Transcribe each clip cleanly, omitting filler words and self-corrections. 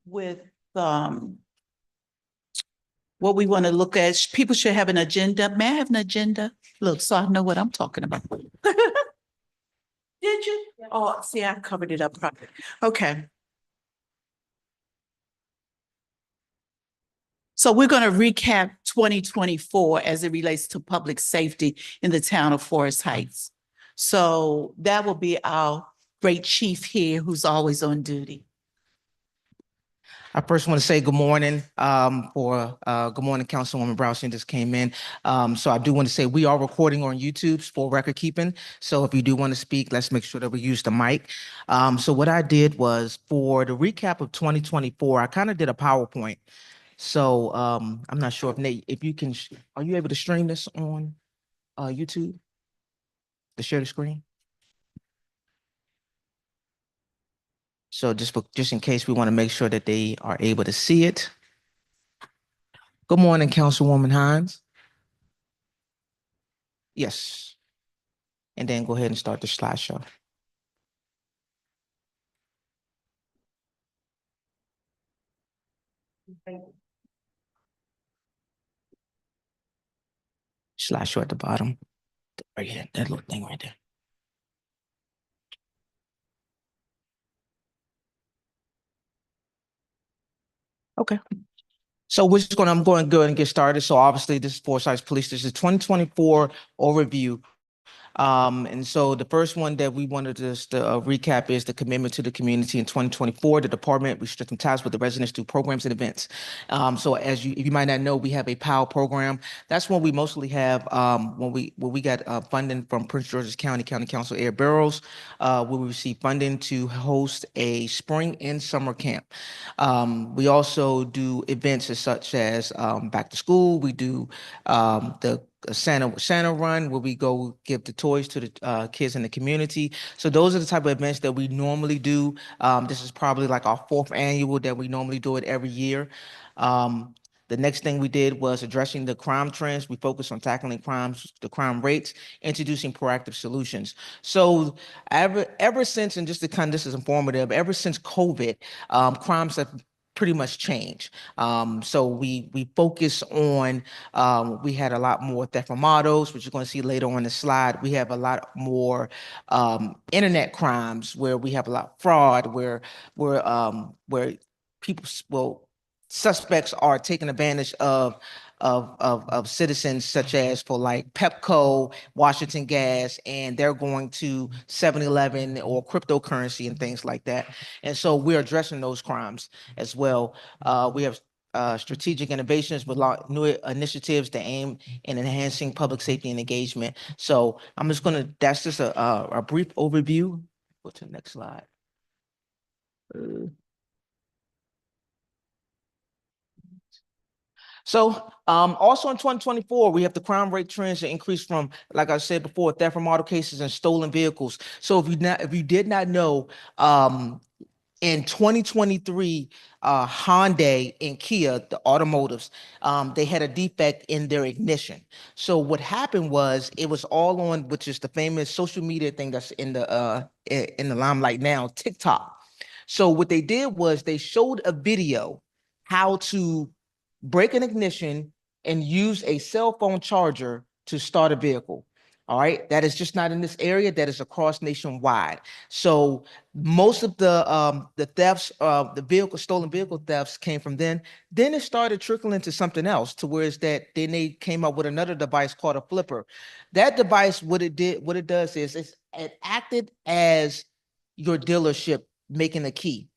with what we want to look at. People should have an agenda. May I have an agenda? Look, so I know what I'm talking about. Did you? Yeah. Oh, see, I covered it up properly. Okay. So we're going to recap 2024 as it relates to public safety in the town of Forest Heights. So that will be our great chief here who's always on duty. I first want to say good morning. Good morning, Councilwoman Brownson just came in. So I do want to say we are recording on YouTube for record keeping. So if you do want to speak, let's make sure that we use the mic. So what I did was for the recap of 2024, I kind of did a PowerPoint. So I'm not sure if Nate, if you can, are you able to stream this on YouTube? To share the screen? So just in case, we want to make sure that they are able to see it. Good morning, Councilwoman Hines. Yes. And then go ahead and start the slideshow. Slideshow at the bottom. Right here, that little thing right there. Okay. So I'm going to go ahead and get started. So obviously this is Forest Heights Police. This is 2024 overview. And so the first one that we wanted to recap is the commitment to the community in 2024. The department restricting ties with the residents through programs and events. So if you might not know, we have a POW program. That's when we mostly have when we got funding from Prince George's County Council Air Barrels. We receive funding to host a spring and summer camp. We also do events such as back to school. We do the Santa run where we go give the toys to the kids in the community. So those are the type of events that we normally do. This is probably like our 4th annual that we normally do it every year. The next thing we did was addressing the crime trends. We focused on tackling the crime rates, introducing proactive solutions. So ever since, and just to kind of, this is informative, ever since COVID, crimes have pretty much change. So we focus on, we had a lot more theft from autos, which you're going to see later on the slide. We have a lot more internet crimes where we have a lot of fraud, where suspects are taking advantage of citizens, such as for like Pepco, Washington Gas, and they're going to 7-Eleven or cryptocurrency and things like that. And so we're addressing those crimes as well. We have strategic innovations with new initiatives that aim in enhancing public safety and engagement. So I'm just that's just a brief overview. Go to the next slide. So also in 2024, we have the crime rate trends that increased from, like I said before, theft from auto cases and stolen vehicles. So if you did not know, in 2023, Hyundai and Kia, the automotives, they had a defect in their ignition. So what happened was it was all on, which is the famous social media thing that's in the limelight now, TikTok. So what they did was they showed a video how to break an ignition and use a cell phone charger to start a vehicle. All right, that is just not in this area, that is across nationwide. So most of the thefts, stolen vehicle thefts came from then. Then it started trickling to something else, to where it's that then they came up with another device called a flipper. That device, what it does is it acted as your dealership making a key.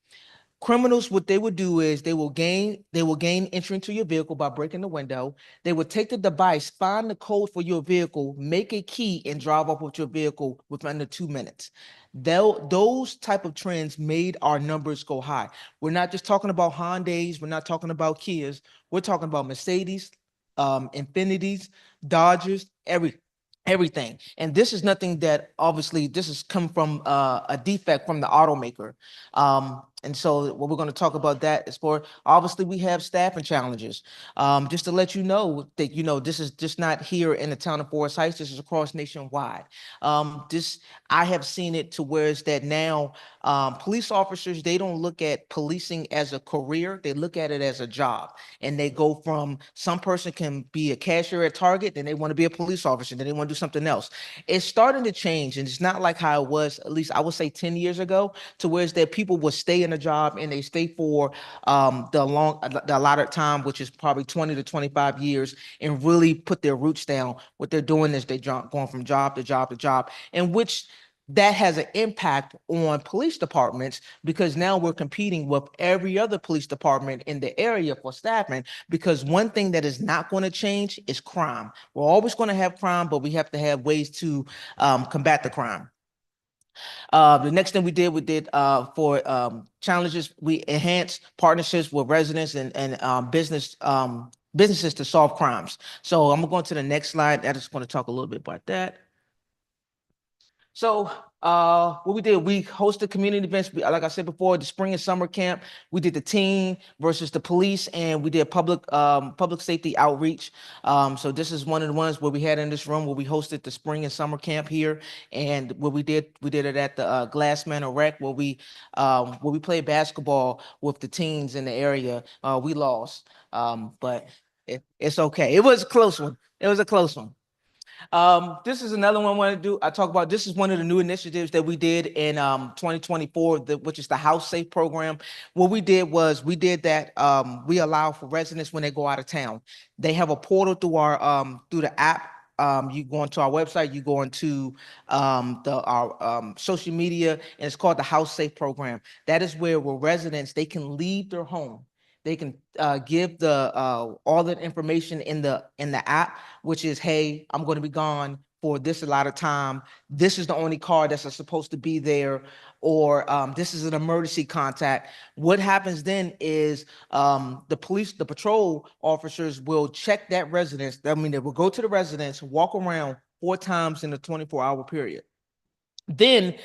Criminals, what they would do is they will gain entry into your vehicle by breaking the window. They would take the device, find the code for your vehicle, make a key, and drive off with your vehicle within under 2 minutes. Those type of trends made our numbers go high. We're not just talking about Hyundais, we're not talking about Kias, we're talking about Mercedes, Infinities, Dodgers, everything. And this is nothing that, obviously, this has come from a defect from the automaker. And so what we're going to talk about that is for, obviously we have staffing challenges. Just to let you know that, this is just not here in the town of Forest Heights, this is across nationwide. I have seen it to where it's that now, police officers, they don't look at policing as a career, they look at it as a job. And they go from, some person can be a cashier at Target, then they want to be a police officer, then they want to do something else. It's starting to change, and it's not like how it was, at least I would say 10 years ago, to where it's that people will stay in a job and they stay for the allotted time, which is probably 20 to 25 years, and really put their roots down. What they're doing is going from job to job to job, and which that has an impact on police departments, because now we're competing with every other police department in the area for staffing, because one thing that is not going to change is crime. We're always going to have crime, but we have to have ways to combat the crime. The next thing we did for challenges, we enhanced partnerships with residents and businesses to solve crimes. So I'm going to the next slide. I just want to talk a little bit about that. So what we did, we hosted community events. Like I said before, the spring and summer camp, we did the teen versus the police, and we did public safety outreach. So this is one of the ones where we had in this room where we hosted the spring and summer camp here. And what we did it at the Glass Manor Rec, where we played basketball with the teens in the area. We lost, but it's okay. It was a close one. It was a close one. This is another one I want to do. I talk about, this is one of the new initiatives that we did in 2024, which is the House Safe program. What we did was we we allow for residents when they go out of town. They have a portal through the app. You go onto our website, you go into our social media, and it's called the House Safe program. That is where residents, they can leave their home. They can give all the information in the app, which is, hey, I'm going to be gone for this a lot of time. This is the only car that's supposed to be there, or this is an emergency contact. What happens then is the patrol officers will check that residence. I mean, they will go to the residence, walk around 4 times in a 24-hour period. Then,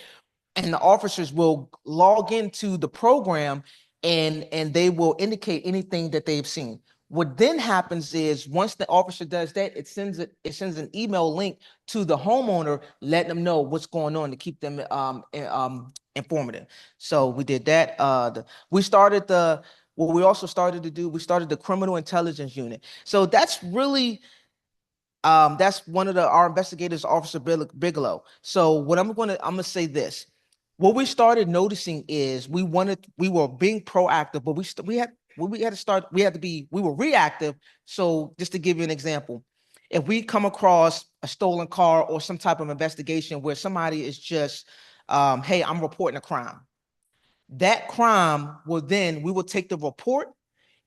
and the officers will log into the program, and they will indicate anything that they've seen. What then happens is, once the officer does that, it sends an email link to the homeowner, letting them know what's going on to keep them informative. So we did that. We started what we also started to do, we started the criminal intelligence unit. So that's really that's one of our investigators, Officer Bigelow. So what I'm gonna say this. What we started noticing is we were being proactive, but we were reactive. So just to give you an example, if we come across a stolen car or some type of investigation where somebody is just, hey, I'm reporting a crime. That crime we will take the report,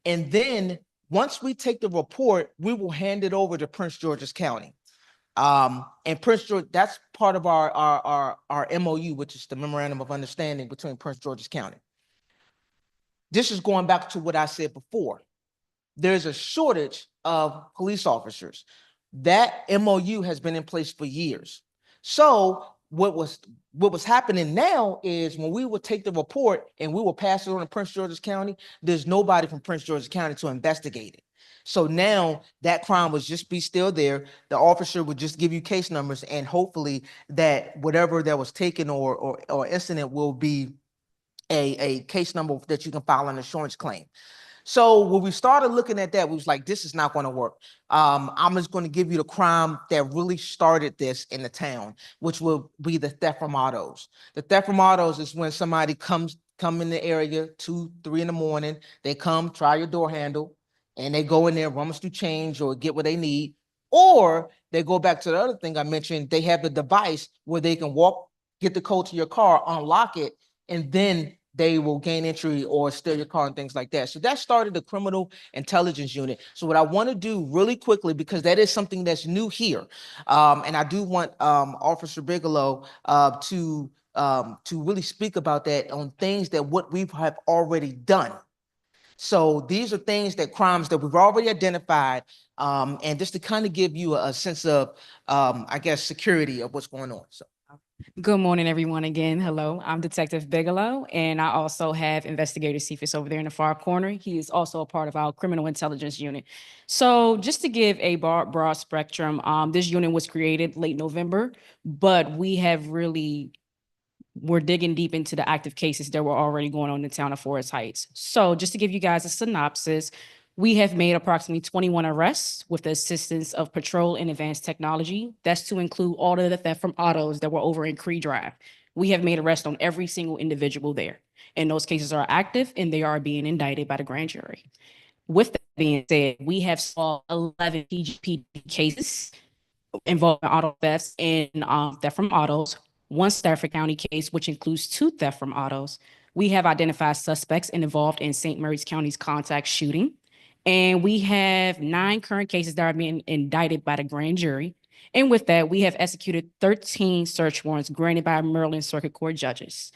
and then once we take the report, we will hand it over to Prince George's County. And Prince George, that's part of our MOU, which is the Memorandum of Understanding between Prince George's County. This is going back to what I said before. There's a shortage of police officers. That MOU has been in place for years. So what was happening now is, when we would take the report and we will pass it on to Prince George's County, there's nobody from Prince George's County to investigate it. So now that crime would just be still there. The officer would just give you case numbers, and hopefully that whatever that was taken or incident will be a case number that you can file an insurance claim. So when we started looking at that, we was like, this is not going to work. I'm just going to give you the crime that really started this in the town, which will be the theft from autos. The theft from autos is when somebody come in the area 2, 3 in the morning. They come, try your door handle, and they go in there, rummage through change or get what they need. Or they go back to the other thing I mentioned. They have the device where they can get the code to your car, unlock it, and then they will gain entry or steal your car and things like that. So that started the criminal intelligence unit. So what I want to do really quickly, because that is something that's new here, and I do want Officer Bigelow to really speak about that, on things that what we have already done. So these are crimes that we've already identified, and just to kind of give you a sense of, I guess, security of what's going on. So Good morning, everyone. Again, hello. I'm Detective Bigelow, and I also have Investigator Cephas over there in the far corner. He is also a part of our criminal intelligence unit. So, just to give a broad spectrum, this unit was created late November, but we're digging deep into the active cases that were already going on in the town of Forest Heights. So, just to give you guys a synopsis, we have made approximately 21 arrests with the assistance of patrol and advanced technology. That's to include all of the theft from autos that were over in Cree Drive. We have made arrests on every single individual there. And those cases are active and they are being indicted by the grand jury. With that being said, we have solved 11 PGP cases involving auto thefts and theft from autos, one Stafford County case, which includes two theft from autos. We have identified suspects involved in St. Mary's County's contact shooting. And we have 9 current cases that are being indicted by the grand jury. And with that, we have executed 13 search warrants granted by Maryland Circuit Court judges.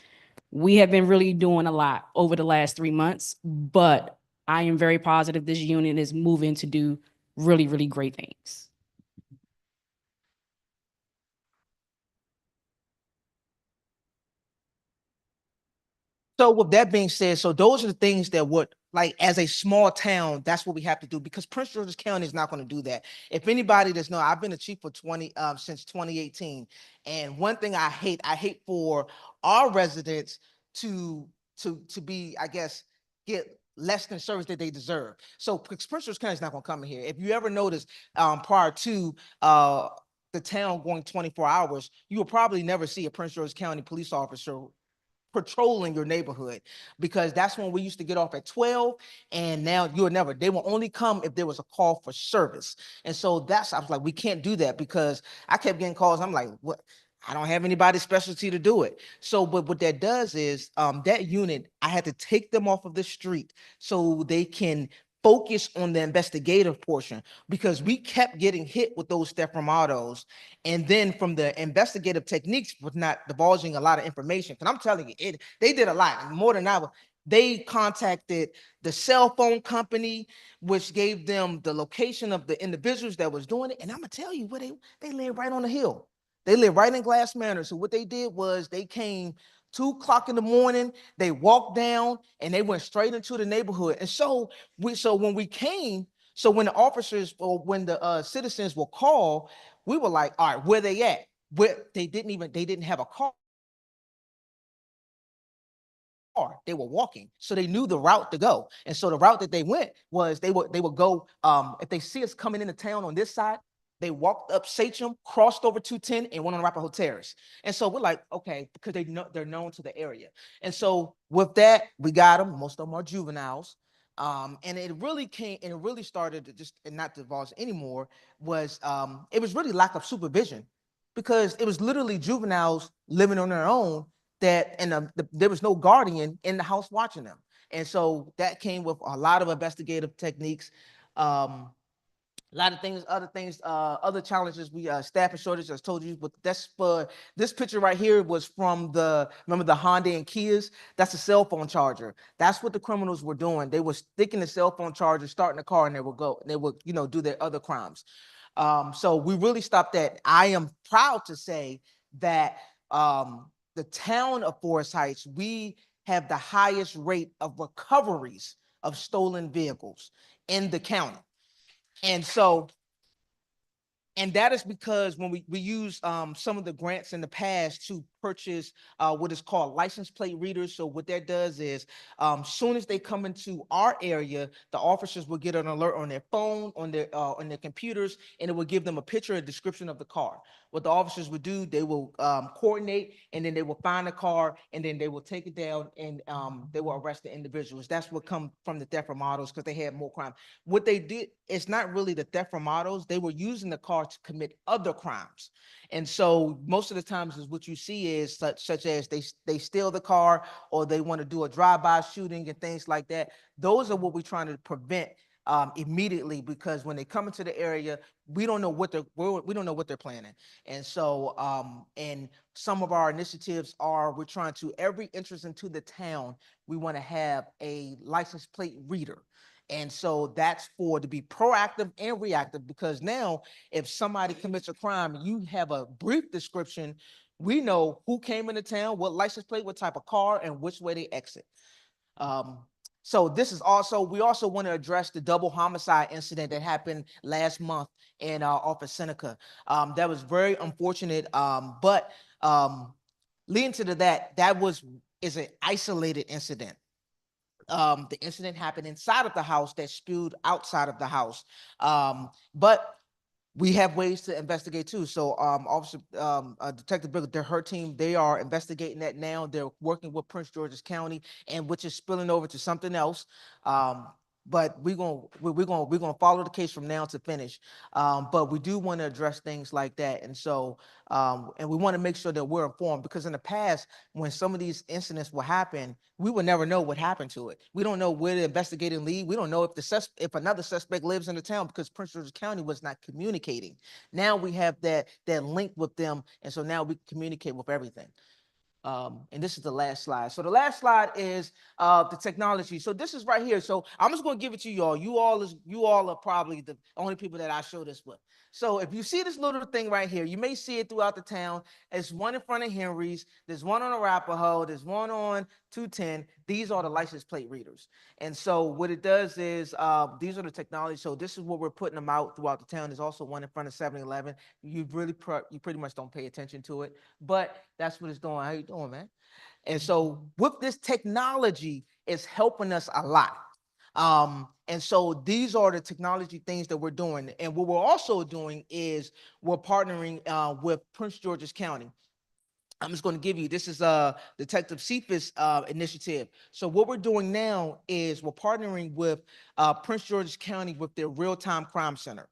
We have been really doing a lot over the last 3 months, but I am very positive this unit is moving to do really, really great things. So with that being said, so those are the things that would, like, as a small town, that's what we have to do, because Prince George's County is not going to do that. If anybody does know, I've been a chief for since 2018. And one thing I hate for our residents to be, I guess, get less than service that they deserve. So Prince George's County is not going to come in here. If you ever notice, prior to the town going 24 hours, you will probably never see a Prince George's County police officer patrolling your neighborhood, because that's when we used to get off at 12, and now they will only come if there was a call for service. And so I was like, we can't do that, because I kept getting calls. I'm like, what? I don't have anybody's specialty to do it. So, but what that does is, that unit, I had to take them off of the street so they can focus on the investigative portion, because we kept getting hit with those theft from autos. And then from the investigative techniques with not divulging a lot of information, because I'm telling you, they did a lot more than I was. They contacted the cell phone company, which gave them the location of the individuals that was doing it. And I'm gonna tell you, where they live right on the hill. They live right in Glass Manor. So what they did was they came 2 o'clock in the morning, they walked down and they went straight into the neighborhood. And so when we came, so when the officers or when the citizens will call, we were like, all right, where they at? Where they didn't have a car. They were walking, so they knew the route to go. And so the route that they went was they would go, if they see us coming into town on this side, they walked up Sachem, crossed over 210, and went on Arapahoe Terrace. And so we're like, okay, because they're known to the area. And so with that, we got them. Most of them are juveniles. And it really started to just, and not divulge anymore, was it was really lack of supervision, because it was literally juveniles living on their own, that, and there was no guardian in the house watching them. And so that came with a lot of investigative techniques, a lot of things, other challenges. We staffing shortage, as I told you. But that's for this picture right here was from remember the Honda and Kias? That's a cell phone charger. That's what the criminals were doing. They were sticking the cell phone charger, starting the car, and they would do their other crimes. So we really stopped that. I am proud to say that the town of Forest Heights, we have the highest rate of recoveries of stolen vehicles in the county. And so, and that is because when we use some of the grants in the past to purchase what is called license plate readers. So what that does is, soon as they come into our area, the officers will get an alert on their phone, on their computers, and it will give them a picture, a description of the car. What the officers would do, they will coordinate, and then they will find the car, and then they will take it down, and they will arrest the individuals. That's what come from the theft from autos, because they had more crime. What they did, it's not really the theft from autos. They were using the car to commit other crimes. And so most of the times is what you see is such as they steal the car, or they want to do a drive-by shooting and things like that. Those are what we're trying to prevent immediately, because when they come into the area, we don't know what they're planning. And so and some of our initiatives are, we're trying to, every entrance into the town, we want to have a license plate reader. And so that's to be proactive and reactive, because now if somebody commits a crime, you have a brief description. we know who came into town, what license plate, what type of car, and which way they exit. So this is also, we also want to address the double homicide incident that happened last month in off of Seneca. That was very unfortunate. But leading to that, is an isolated incident. The incident happened inside of the house that spewed outside of the house. But we have ways to investigate too. So, Officer, Detective Bigger, her team, they are investigating that now. They're working with Prince George's County, and which is spilling over to something else. But we're gonna follow the case from now to finish. But we do want to address things like that, and so and we want to make sure that we're informed, because in the past, when some of these incidents will happen, we will never know what happened to it. We don't know where the investigating lead. We don't know if another suspect lives in the town, because Prince George's County was not communicating. Now we have that link with them, and so now we communicate with everything. And this is the last slide. So the last slide is the technology. So this is right here. So I'm just going to give it to you all. You all are probably the only people that I show this with. So if you see this little thing right here, you may see it throughout the town. There's one in front of Henry's. There's one on Arapahoe. There's one on 210. These are the license plate readers. And so what it does is these are the technology. So this is what we're putting them out throughout the town. There's also one in front of 7-Eleven. You pretty much don't pay attention to it, but that's what it's doing. How you doing, man? And so with this technology, it's helping us a lot. And so these are the technology things that we're doing. And what we're also doing is we're partnering with Prince George's County. I'm just going to give you, this is Detective Cephas initiative. So what we're doing now is we're partnering with Prince George's County with their real-time crime center.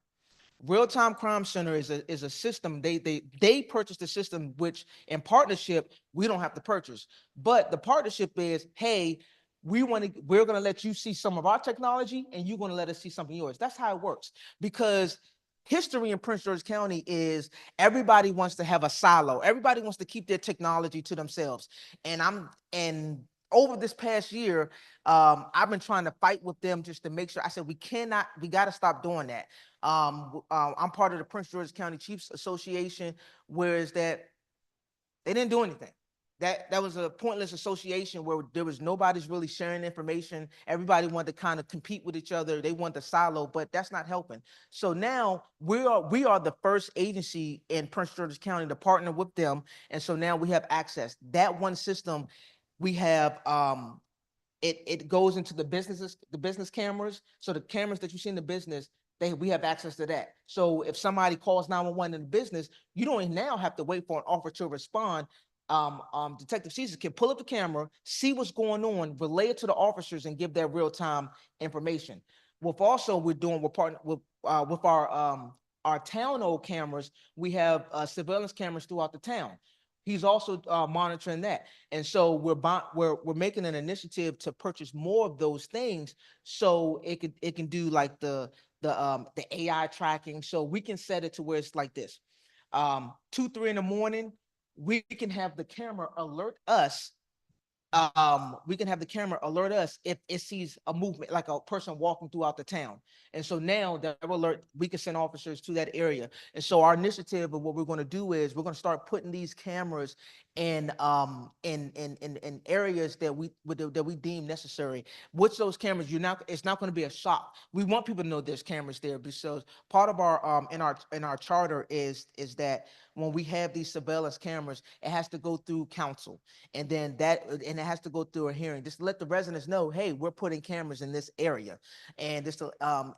Real-time crime center is a system. They purchased the system, which in partnership we don't have to purchase. But the partnership is, hey, we're going to let you see some of our technology, and you're going to let us see something yours. That's how it works. Because history in Prince George's County is everybody wants to have a silo. Everybody wants to keep their technology to themselves. And over this past year, I've been trying to fight with them just to make sure. I said, we got to stop doing that. I'm part of the Prince George's County Chiefs Association, whereas that they didn't do anything. That was a pointless association where there was nobody's really sharing information. Everybody wanted to kind of compete with each other. They want the silo, but that's not helping. So now we are the first agency in Prince George's County to partner with them. And so now we have access. That one system, we have it goes into the business cameras. So the cameras that you see in the business, we have access to that. So if somebody calls 911 in the business, you don't now have to wait for an officer to respond. Detective Caesar can pull up the camera, see what's going on, relay it to the officers, and give that real-time information. We're partnering with our town cameras. We have surveillance cameras throughout the town. He's also monitoring that, and so we're making an initiative to purchase more of those things, so it can do like the AI tracking. So we can set it to where it's like this: 2-3 in the morning, we can have the camera alert us. We can have the camera alert us if it sees a movement, like a person walking throughout the town. And so now that alert, we can send officers to that area. And so our initiative of what we're going to do is we're going to start putting these cameras in areas that we deem necessary. Which those cameras, it's not going to be a shock. We want people to know there's cameras there, because part of our in our charter is that when we have these surveillance cameras, it has to go through council, and it has to go through a hearing, just to let the residents know, hey, we're putting cameras in this area. And this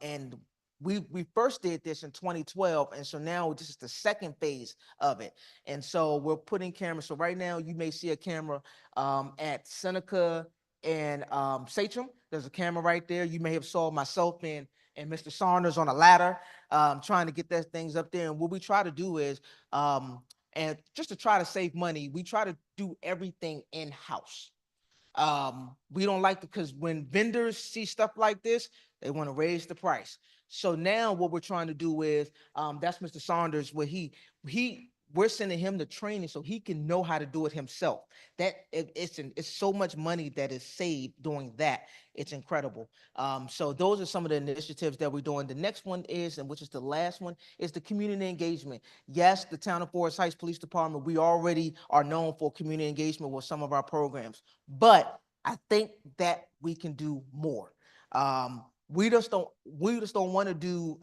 and we first did this in 2012, and so now this is the second phase of it. And so we're putting cameras. So right now you may see a camera at Seneca and Sachem. There's a camera right there. You may have saw myself and Mr. Saunders on a ladder trying to get those things up there. And what we try to do is and just to try to save money, we try to do everything in-house. We don't like because when vendors see stuff like this, they want to raise the price. So now what we're trying to do is that's Mr. Saunders, where we're sending him the training so he can know how to do it himself. It's so much money that is saved doing that. It's incredible. So those are some of the initiatives that we're doing. The next one is, and which is the last one, is the community engagement. Yes, the Town of Forest Heights Police Department, we already are known for community engagement with some of our programs, but I think that we can do more. We just don't want to do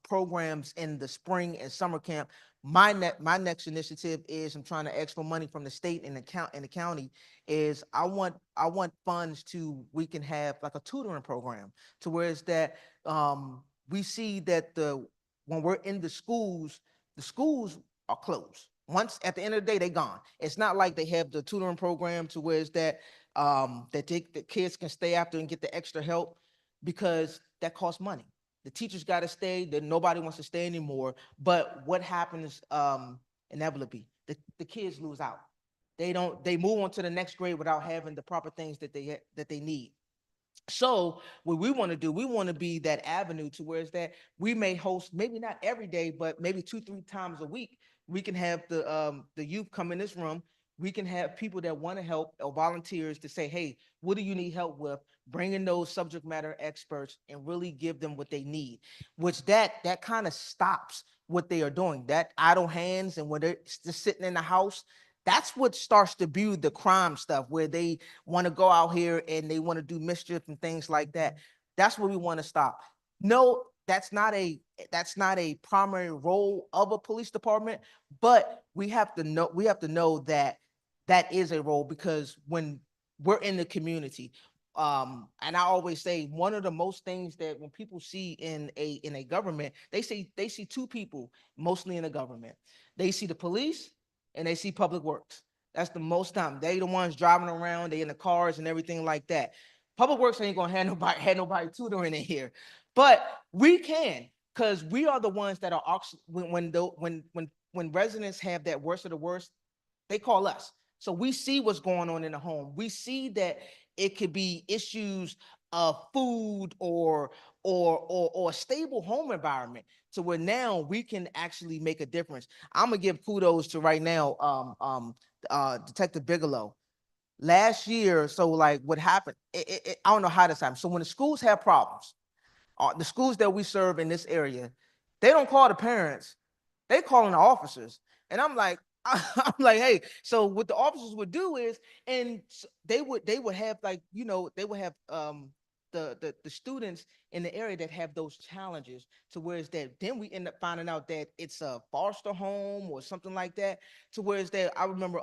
programs in the spring and summer camp. My next initiative is, I'm trying to ask for money from the state and the county, is I want funds to, we can have like a tutoring program to where it's that we see that when we're in the schools are closed. Once at the end of the day, they gone. It's not like they have the tutoring program to where it's that the kids can stay after and get the extra help, because that costs money. The teachers got to stay, that nobody wants to stay anymore. But what happens inevitably, the kids lose out. They move on to the next grade without having the proper things that they need. So what we want to do, we want to be that avenue to where it's that we may host, maybe not every day, but maybe 2-3 times a week. We can have the youth come in this room. We can have people that want to help, or volunteers to say, hey, what do you need help with? Bring in those subject matter experts and really give them what they need, which that kind of stops what they are doing, that idle hands, and when they're just sitting in the house. That's what starts to build the crime stuff, where they want to go out here and they want to do mischief and things like that. That's what we want to stop. No, that's not a primary role of a police department, but we have to know that that is a role, because when we're in the community, and I always say, one of the most things that when people see in a government, they see two people mostly in the government. They see the police and they see public works. That's the most time. They the ones driving around, they in the cars and everything like that. Public works ain't gonna have nobody tutoring in here. But we can, because we are the ones that are when residents have that worst of the worst, they call us. So we see what's going on in the home. We see that it could be issues of food or a stable home environment, to where now we can actually make a difference. I'm gonna give kudos to right now, Detective Bigelow. Last year, so like what happened, I don't know how this happened. So when the schools have problems, the schools that we serve in this area, they don't call the parents, they calling the officers. And I'm like, I'm like, hey, so what the officers would do is, and they would have, like, they would have the students in the area that have those challenges, to where it's that then we end up finding out that it's a foster home or something like that, to where it's that I remember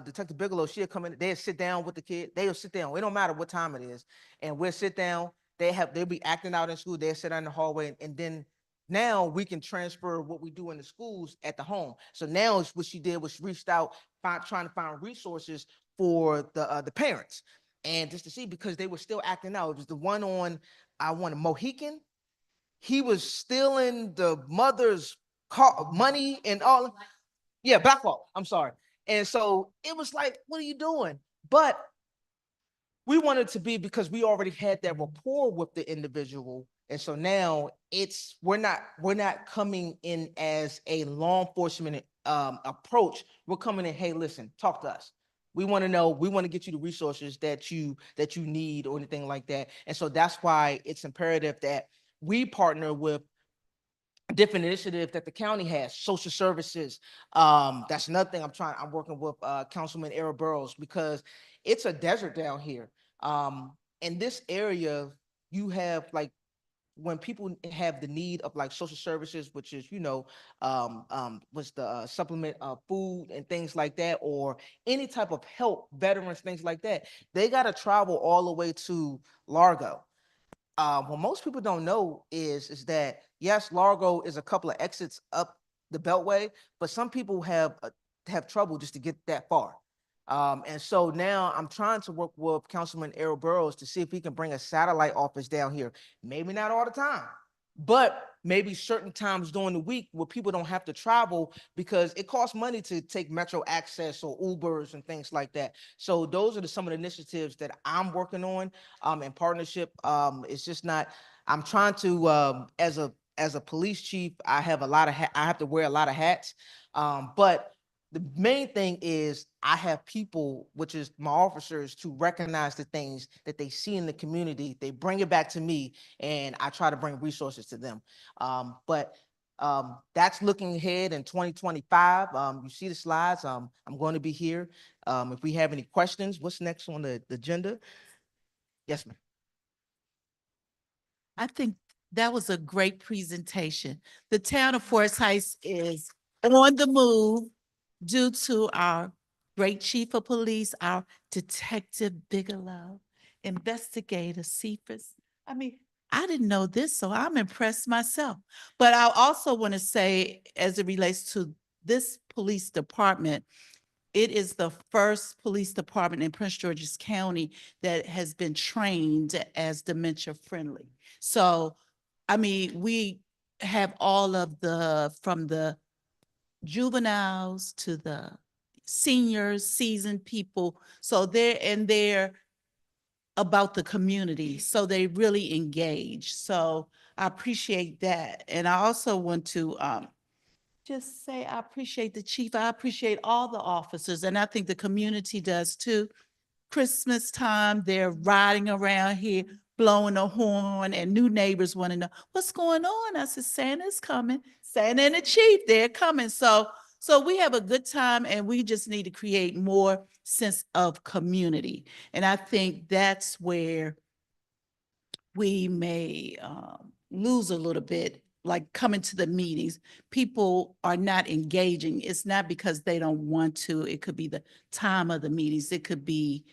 Detective Bigelow, she'll come in, they'll sit down with the kid, they'll sit down, it don't matter what time it is, and we'll sit down, they'll be acting out in school, they'll sit down in the hallway, and then now we can transfer what we do in the schools at the home. So now what she did was she reached out, trying to find resources for the parents, and just to see, because they were still acting out. It was the one on, I want a Mohican. He was stealing the mother's money and all. Yeah, Blackwell. I'm sorry. And so it was like, what are you doing? But we wanted to be, because we already had that rapport with the individual. And so now we're not coming in as a law enforcement approach. We're coming in, hey, listen, talk to us. We want to know, we want to get you the resources that you need, or anything like that. And so that's why it's imperative that we partner with different initiatives that the county has, social services. That's another thing I'm working with Councilman Errol Burrows, because it's a desert down here. In this area, you have, like, when people have the need of like social services, which is, was the supplement of food and things like that, or any type of help, veterans, things like that, they got to travel all the way to Largo. What most people don't know is that, yes, Largo is a couple of exits up the Beltway, but some people have trouble just to get that far. And so now I'm trying to work with Councilman Errol Burrows to see if he can bring a satellite office down here. Maybe not all the time, but maybe certain times during the week where people don't have to travel, because it costs money to take Metro Access or Ubers and things like that. So those are some of the initiatives that I'm working on in partnership. It's just not, I'm trying to, as as a police chief, I have I have to wear a lot of hats. But the main thing is I have people, which is my officers, to recognize the things that they see in the community. They bring it back to me, and I try to bring resources to them. But that's looking ahead in 2025. You see the slides. I'm going to be here. If we have any questions, what's next on the agenda? Yes, ma'am. I think that was a great presentation. The town of Forest Heights is on the move due to our great chief of police, our Detective Bigelow, investigator Cephas. I mean, I didn't know this, so I'm impressed myself. But I also want to say, as it relates to this police department, it is the first police department in Prince George's County that has been trained as dementia friendly. So, I mean, we have all of from the juveniles to the seniors, seasoned people. So they're about the community. So they really engage. So I appreciate that. And I also want to just say I appreciate the chief. I appreciate all the officers, and I think the community does too. Christmas time, they're riding around here, blowing a horn, and new neighbors want to know what's going on. I said, Santa's coming. Santa and the chief, they're coming. So we have a good time, and we just need to create more sense of community. And I think that's where we may lose a little bit, like coming to the meetings. People are not engaging. It's not because they don't want to. It could be the time of the meetings. It could be,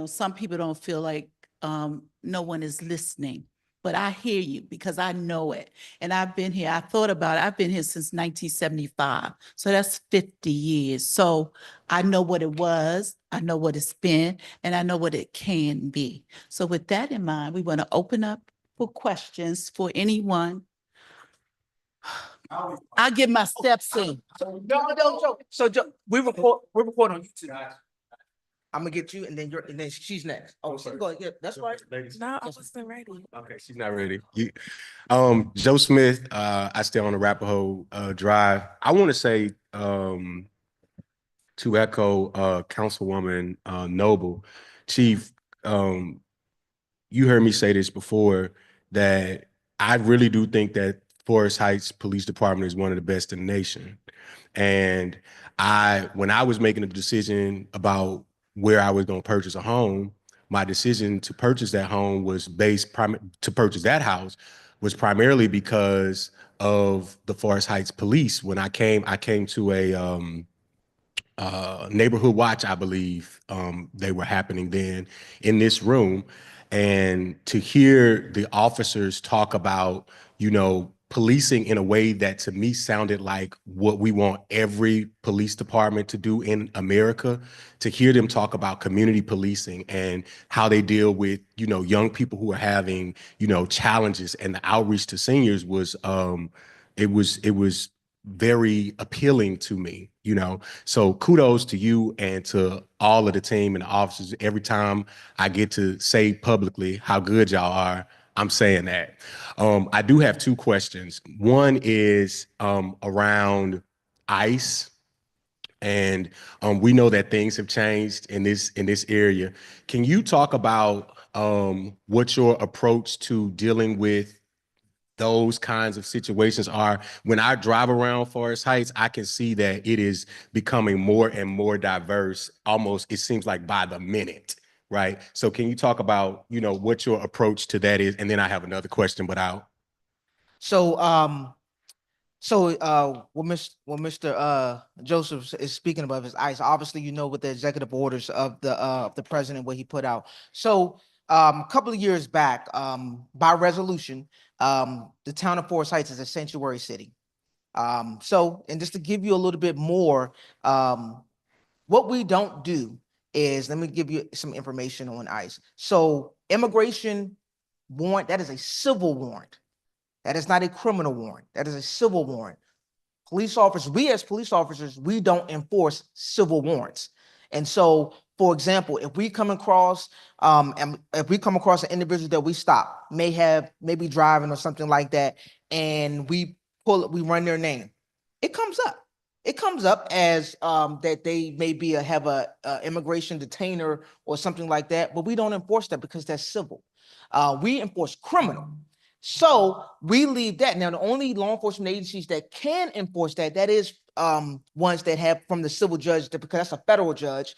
some people don't feel like no one is listening. But I hear you because I know it. And I've been here. I thought about it. I've been here since 1975. So that's 50 years. So I know what it was. I know what it's been, and I know what it can be. So with that in mind, we want to open up for questions for anyone. I'll get my steps in. No, don't joke. So we record on YouTube. I'm gonna get you, and then she's next. Oh, so go ahead. Yeah, that's right. No, I wasn't ready. Okay, she's not ready. Joe Smith, I stay on the Arapahoe Drive. I want to say to echo Councilwoman Noble, Chief, you heard me say this before, that I really do think that Forest Heights Police Department is one of the best in the nation. And when I was making a decision about where I was going to purchase a home, my decision to purchase that home was to purchase that house was primarily because of the Forest Heights Police. When I came to a neighborhood watch, I believe they were happening then in this room. And to hear the officers talk about, policing in a way that to me sounded like what we want every police department to do in America, to hear them talk about community policing and how they deal with, young people who are having, challenges, and the outreach to seniors was, it was very appealing to me, So kudos to you and to all of the team and the officers. Every time I get to say publicly how good y'all are, I'm saying that. I do have two questions. One is around ICE, and we know that things have changed in this area. Can you talk about what your approach to dealing with those kinds of situations are? When I drive around Forest Heights, I can see that it is becoming more and more diverse. Almost, it seems like by the minute. Right. So can you talk about, what your approach to that is? And then I have another question, but I'll. So, what Mr. Joseph is speaking about is ICE. Obviously, with the executive orders of the president, what he put out. So, a couple of years back, by resolution, the town of Forest Heights is a sanctuary city. And just to give you a little bit more, what we don't do is, let me give you some information on ICE. So immigration warrant, that is a civil warrant. That is not a criminal warrant. That is a civil warrant. Police officers, we as police officers, we don't enforce civil warrants. And so, for example, if we come across an individual that we stop, may be driving or something like that, and we run their name, it comes up. It comes up as that they may be have a immigration detainer or something like that, but we don't enforce that because that's civil. We enforce criminal. So we leave that. Now, the only law enforcement agencies that can enforce that is ones that have from the civil judge, because that's a federal judge.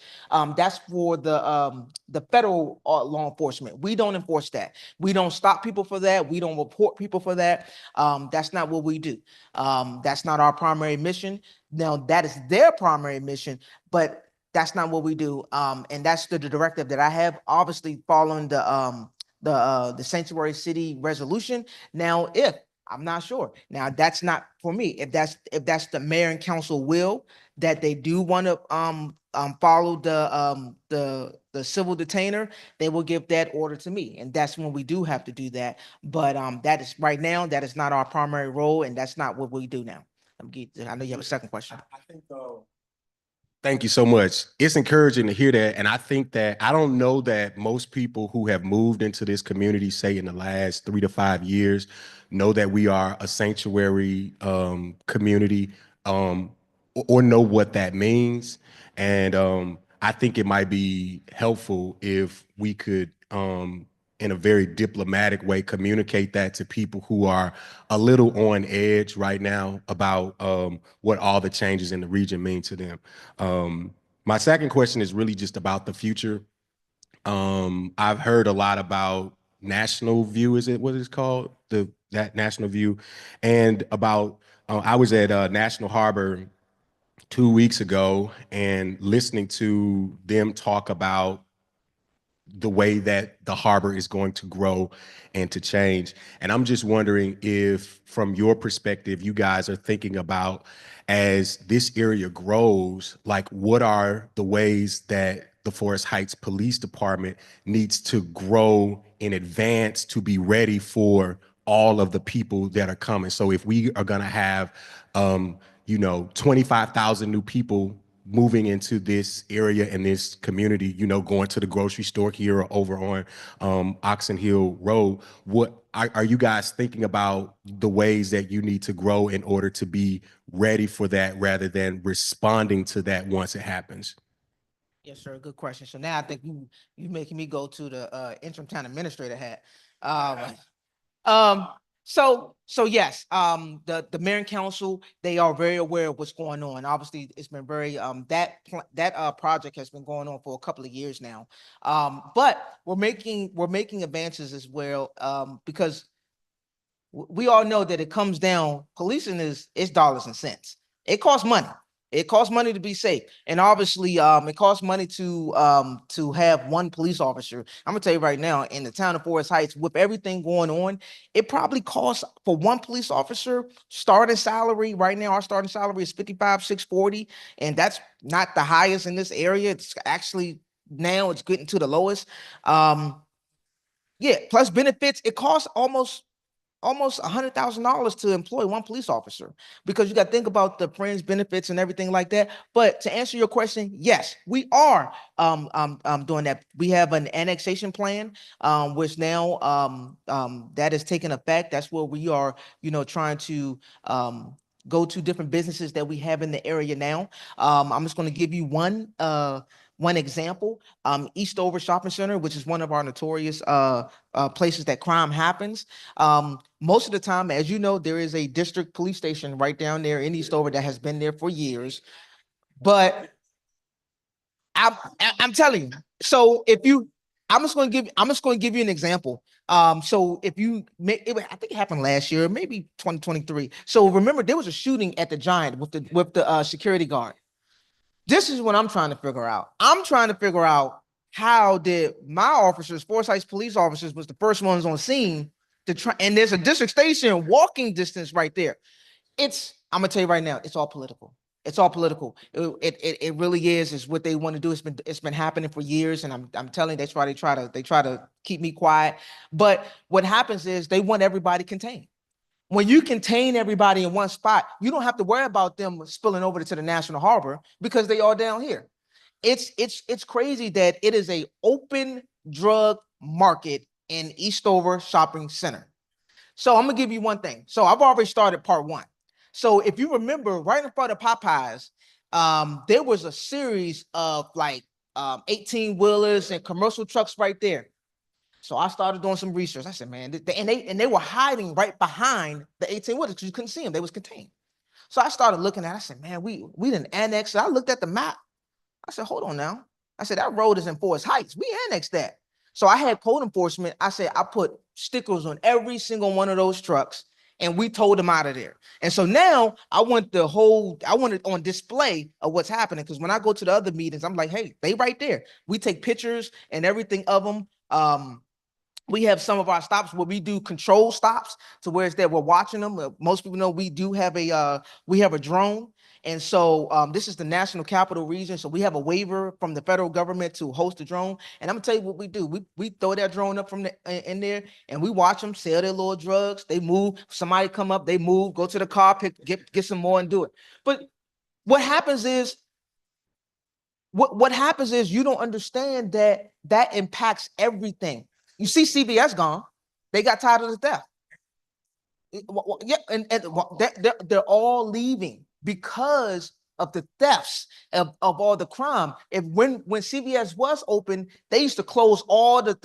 That's for the federal law enforcement. We don't enforce that. We don't stop people for that. We don't report people for that. That's not what we do. That's not our primary mission. Now, that is their primary mission, but that's not what we do. And that's the directive that I have, obviously following the sanctuary city resolution. Now, if I'm not sure, now that's not for me. If that's the mayor and council will that they do want to follow the civil detainer, they will give that order to me, and that's when we do have to do that. But that is right now, that is not our primary role, and that's not what we do now. I know you have a second question. I think thank you so much. It's encouraging to hear that. And I think that I don't know that most people who have moved into this community, say in the last 3 to 5 years, know that we are a sanctuary community or know what that means. And I think it might be helpful if we could in a very diplomatic way, communicate that to people who are a little on edge right now about what all the changes in the region mean to them. My second question is really just about the future. I've heard a lot about National View, is it what it's called? That National View, and about, I was at National Harbor 2 weeks ago and listening to them talk about the way that the harbor is going to grow and to change. And I'm just wondering if, from your perspective, you guys are thinking about, as this area grows, like what are the ways that the Forest Heights Police Department needs to grow in advance to be ready for all of the people that are coming. So if we are gonna have, 25,000 new people moving into this area and this community, going to the grocery store here or over on Oxon Hill Road, what are you guys thinking about the ways that you need to grow in order to be ready for that rather than responding to that once it happens? Yes, sir. Good question. So now I think you making me go to the interim town administrator hat. So yes, the mayor and council, they are very aware of what's going on. Obviously, it's been very that project has been going on for a couple of years now. But we're making advances as well, because we all know that it comes down, policing it's dollars and cents. It costs money. It costs money to be safe. And obviously, it costs money to have one police officer. I'm gonna tell you right now, in the town of Forest Heights, with everything going on, it probably costs for one police officer starting salary. Right now, our starting salary is $55,640, and that's not the highest in this area. It's actually now it's getting to the lowest. Yeah, plus benefits, it costs almost $100,000 to employ one police officer, because you got to think about the fringe benefits and everything like that. But to answer your question, yes, we are doing that. We have an annexation plan, which now that is taking effect. That's where we are, trying to go to different businesses that we have in the area now. I'm just going to give you one example. Eastover Shopping Center, which is one of our notorious places that crime happens. Most of the time, as you know, there is a district police station right down there in Eastover that has been there for years. But I'm telling you, so I'm just going to give you an example. So if I think it happened last year, maybe 2023. So remember, there was a shooting at the Giant with the security guard. This is what I'm trying to figure out. I'm trying to figure out, how did my officers, Forest Heights police officers, was the first ones on scene to try, and there's a district station walking distance right there. I'm gonna tell you right now, it's all political. It's all political. It really is what they want to do. It's been happening for years, and I'm telling you, they try to keep me quiet. But what happens is they want everybody contained. When you contain everybody in one spot, you don't have to worry about them spilling over to the National Harbor, because they are down here. It's crazy that it is a open drug market in Eastover Shopping Center. So I'm gonna give you one thing. So I've already started part one. So if you remember, right in front of Popeyes, there was a series of like 18 wheelers and commercial trucks right there. So I started doing some research. I said, man, they were hiding right behind the 18 wheelers because you couldn't see them; they was contained. So I started looking at it. I said, man, we didn't annex it. I looked at the map. I said, hold on now. I said, that road is in Forest Heights. We annexed that. So I had code enforcement. I said, I put stickers on every single one of those trucks and we told them out of there. And so now I want it on display of what's happening. Because when I go to the other meetings, I'm like, hey, they right there. We take pictures and everything of them. We have some of our stops where we do control stops to where it's that we're watching them. Most people know we do have a drone. And so this is the National Capital Region. So we have a waiver from the federal government to host a drone. And I'm gonna tell you what we do. We throw that drone up from in there and we watch them sell their little drugs. They move, somebody come up, they move, go to the car, get some more and do it. But what happens is what happens is you don't understand that impacts everything. You see CVS gone. They got tired of the theft. Yeah, and they're all leaving because of the thefts of all the crime. When CVS was open, they used to close all the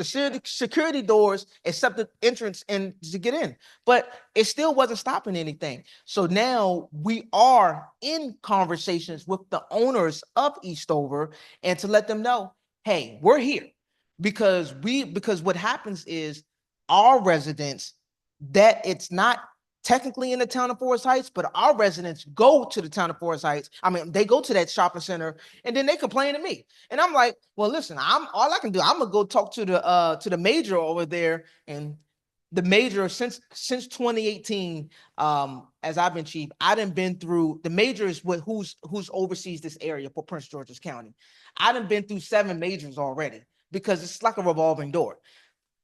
security doors except the entrance and to get in. But it still wasn't stopping anything. So now we are in conversations with the owners of Eastover and to let them know, hey, we're here. Because what happens is our residents, that it's not technically in the town of Forest Heights, but our residents go to the town of Forest Heights. I mean, they go to that shopping center and then they complain to me. And I'm like, well, listen, I'm gonna go talk to the major over there. And the major since 2018, as I've been chief, I done been through the major is who's oversees this area for Prince George's County. I done been through 7 majors already because it's like a revolving door.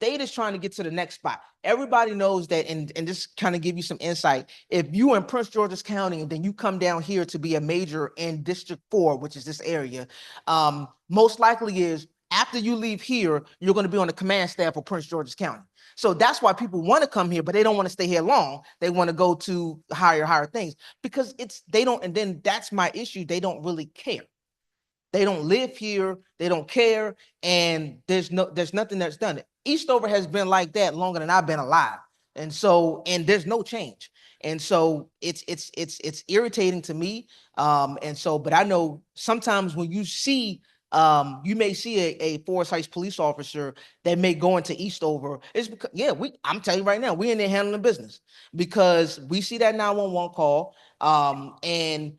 They just trying to get to the next spot. Everybody knows that, and just kind of give you some insight. If you in Prince George's County and then you come down here to be a major in District 4, which is this area, most likely is after you leave here, you're going to be on the command staff for Prince George's County. So that's why people want to come here, but they don't want to stay here long. They want to go to higher things because they don't, and then that's my issue. They don't really care. They don't live here. They don't care. And there's nothing that's done. Eastover has been like that longer than I've been alive. And so, and there's no change. And so it's irritating to me. And so, but I know sometimes when you see, you may see a Forest Heights police officer that may go into Eastover. It's because, yeah, I'm telling you right now, we in there handling business because we see that 911 call. And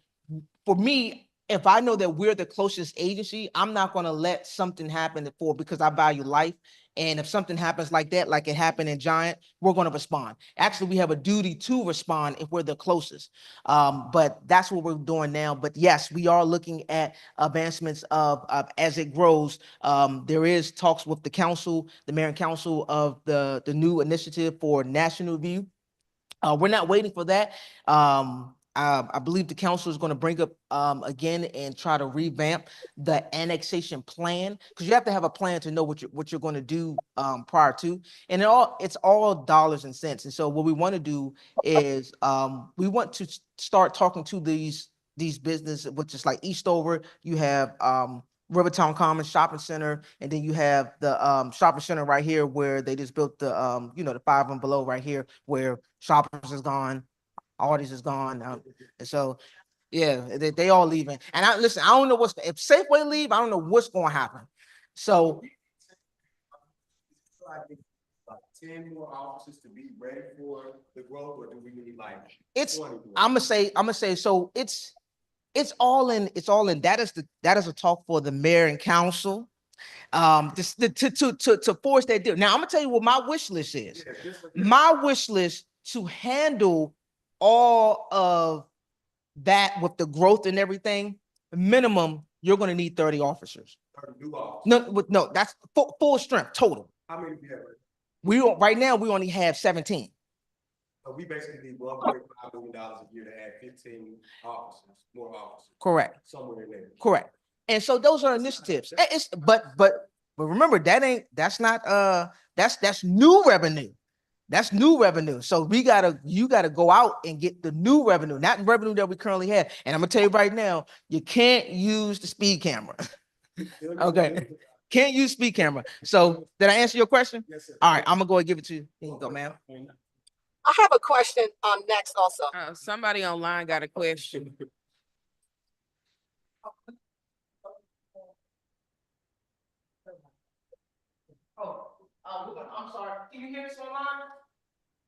for me, if I know that we're the closest agency, I'm not going to let something happen because I value life. And if something happens like that, like it happened in Giant, we're going to respond. Actually, we have a duty to respond if we're the closest. But that's what we're doing now. But yes, we are looking at advancements of as it grows. There is talks with the council, the mayor and council of the new initiative for National View. We're not waiting for that. I believe the council is going to bring up again and try to revamp the annexation plan because you have to have a plan to know what you're going to do prior to, and it's all dollars and cents. And so what we want to do is we want to start talking to these businesses, which is like Eastover. You have Rivertown Commons Shopping Center, and then you have the shopping center right here where they just built the the 5 and below right here where Shoppers is gone. Artists is gone. And so, yeah, they all leaving. And I don't know if Safeway leave, I don't know what's going to happen. So, 10 more officers to be ready for the growth, or do we need like it's 20? I'm gonna say so it's all in. That is a talk for the mayor and council. To force that deal. Now I'm gonna tell you what my wish list is. My wish list to handle all of that with the growth and everything, minimum, you're going to need 30 officers. 30 new officers. No, that's full strength total. How many do you have? Right now, we only have 17. So we basically need $1.5 million a year to add 15 officers, more officers. Correct. Somewhere in there. Correct. And so those are initiatives. But remember, that's new revenue. That's new revenue. So you gotta go out and get the new revenue, not the revenue that we currently have. And I'm gonna tell you right now, you can't use the speed camera. Okay. Can't use speed camera. So did I answer your question? Yes, sir. All right, I'm gonna go and give it to you. Here you go, ma'am. I have a question next also. Somebody online got a question. Oh, I'm sorry. Can you hear us online?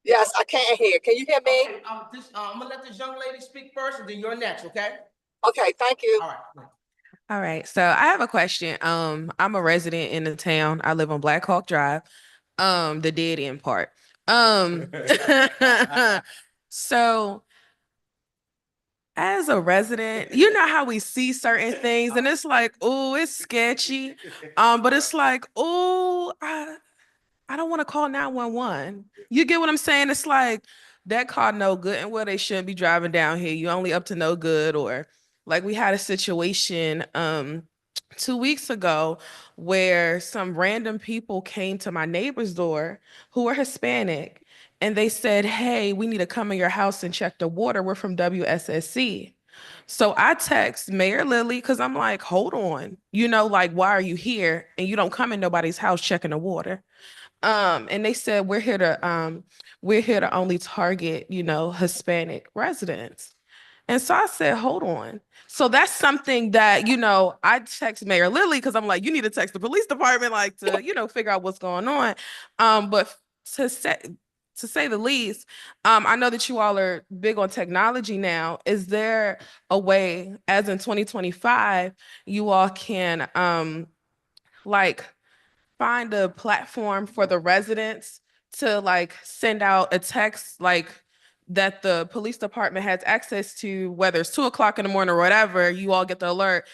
Yes, I can't hear. Can you hear me? Okay, I'm gonna let this young lady speak first, and then you're next, okay? Okay, thank you. All right. All right, so I have a question. I'm a resident in the town. I live on Black Hawk Drive, the dead end part. So as a resident, you know how we see certain things and it's like, oh, it's sketchy. But it's like, oh, I don't want to call 911. You get what I'm saying? It's like that car no good and well, they shouldn't be driving down here. You only up to no good. Or like we had a situation 2 weeks ago where some random people came to my neighbor's door who were Hispanic and they said, hey, we need to come in your house and check the water. We're from WSSC. So I text Mayor Lily because I'm like, hold on, like, why are you here? And you don't come in nobody's house checking the water. And they said we're here to only target, Hispanic residents. And so I said, hold on. So that's something that, I text Mayor Lily because I'm like, you need to text the police department, like to, figure out what's going on. But to say the least, I know that you all are big on technology now. Is there a way, as in 2025, you all can like find a platform for the residents to like send out a text like that the police department has access to, whether it's 2 o'clock in the morning or whatever, you all get the alert.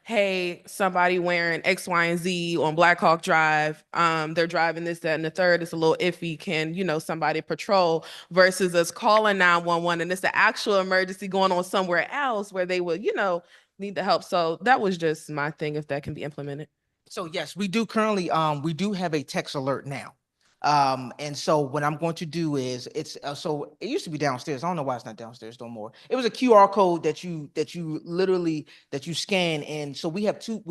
Hey, somebody wearing X, Y, and Z on Black Hawk Drive. They're driving this, that, and the third. It's a little iffy. Can, somebody patrol versus us calling 911 and it's the actual emergency going on somewhere else where they would, need the help. So that was just my thing, if that can be implemented. So yes, we do currently, we do have a text alert now. And so what I'm going to do is so it used to be downstairs. I don't know why it's not downstairs no more. It was a QR code that you literally scan. And so we have two